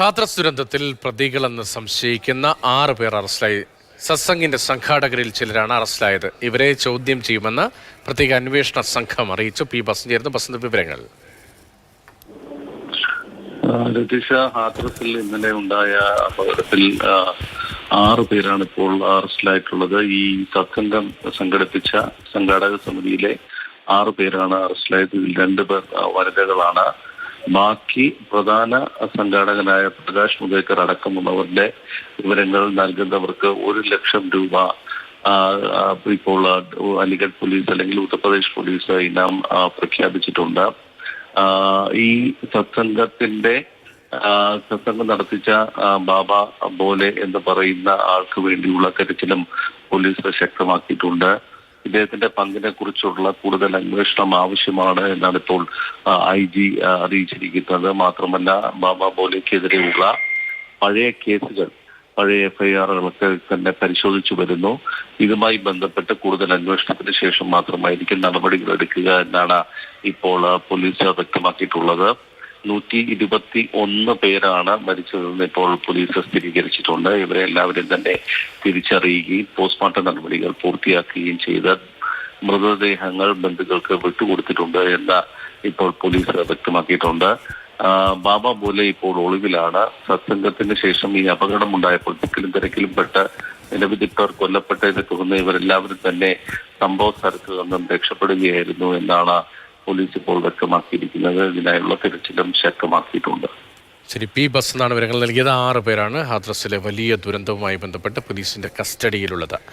ഹാത്രസ് ദുരന്തത്തിൽ പ്രതികളെന്ന് സംശയിക്കുന്ന 6 പേർ അറസ്റ്റിലായി. സത്സംഗിന്റെ സംഘാടകരിൽ ചിലരാണ് അറസ്റ്റിലായത്. ഇവരെ ചോദ്യം ചെയ്യുമെന്ന് പ്രത്യേക അന്വേഷണ സംഘം അറിയിച്ചു. പി ബസന്ത് ചേർന്ന് ബസന്ത് വിവരങ്ങൾ. രതീഷ, ഹാത്രസിൽ ഇന്നലെ ഉണ്ടായ അപകടത്തിൽ 6 പേരാണ് ഇപ്പോൾ അറസ്റ്റിലായിട്ടുള്ളത്. ഈ സത്സംഗം സംഘടിപ്പിച്ച സംഘാടക സമിതിയിലെ 6 പേരാണ് അറസ്റ്റിലായത്. ഇതിൽ 2 പേർ വനിതകളാണ്. ബാക്കി പ്രധാന സംഘാടകനായ പ്രകാശ് മുതേക്കർ അടക്കമുള്ളവരുടെ വിവരങ്ങൾ നൽകുന്നവർക്ക് 1 ലക്ഷം രൂപ ഇപ്പോൾ അലിഗഡ് പോലീസ് അല്ലെങ്കിൽ ഉത്തർപ്രദേശ് പോലീസ് ഇനാം പ്രഖ്യാപിച്ചിട്ടുണ്ട്. ഈ സത്സംഗം നടത്തിച്ച ബാബ ബോലെ എന്ന് പറയുന്ന ആൾക്ക് വേണ്ടിയുള്ള തെരച്ചിലും പോലീസ് ശക്തമാക്കിയിട്ടുണ്ട്. ഇദ്ദേഹത്തിന്റെ പങ്കിനെ കുറിച്ചുള്ള കൂടുതൽ അന്വേഷണം ആവശ്യമാണ് എന്നാണ് ഇപ്പോൾ IG അറിയിച്ചിരിക്കുന്നത്. മാത്രമല്ല, ബാബ ബോലെക്കെതിരെയുള്ള പഴയ കേസുകൾ, പഴയ FIRകളൊക്കെ തന്നെ പരിശോധിച്ചു വരുന്നു. ഇതുമായി ബന്ധപ്പെട്ട് കൂടുതൽ അന്വേഷണത്തിന് ശേഷം മാത്രമായിരിക്കും നടപടികൾ എടുക്കുക എന്നാണ് ഇപ്പോൾ പോലീസ് വ്യക്തമാക്കിയിട്ടുള്ളത്. 121 പേരാണ് മരിച്ചതെന്ന് ഇപ്പോൾ പോലീസ് സ്ഥിരീകരിച്ചിട്ടുണ്ട്. ഇവരെ എല്ലാവരും തന്നെ തിരിച്ചറിയുകയും പോസ്റ്റ്മോർട്ടം നടപടികൾ പൂർത്തിയാക്കുകയും ചെയ്ത് മൃതദേഹങ്ങൾ ബന്ധുക്കൾക്ക് വിട്ടുകൊടുത്തിട്ടുണ്ട് എന്ന് ഇപ്പോൾ പോലീസ് വ്യക്തമാക്കിയിട്ടുണ്ട്. ബാബ ബോലെ ഇപ്പോൾ ഒളിവിലാണ്. സത്സംഗത്തിന് ശേഷം ഈ അപകടമുണ്ടായപ്പോൾ തിക്കിലും പെട്ട് നിരവധി പേർ കൊല്ലപ്പെട്ടതിനെ തുടർന്ന് ഇവരെല്ലാവരും തന്നെ സംഭവ സ്ഥലത്ത് നിന്നും രക്ഷപ്പെടുകയായിരുന്നു എന്നാണ് പോലീസ് ഇപ്പോൾ വ്യക്തമാക്കിയിരിക്കുന്നത്. ഇതിനായുള്ള തിരച്ചിലും ശക്തമാക്കിയിട്ടുണ്ട്. ശരി, പി ബസന്താണ് വിവരങ്ങൾ നൽകിയത്. 6 പേരാണ് ഹാത്രസിലെ വലിയ ദുരന്തവുമായി ബന്ധപ്പെട്ട് പോലീസിന്റെ കസ്റ്റഡിയിലുള്ളത്.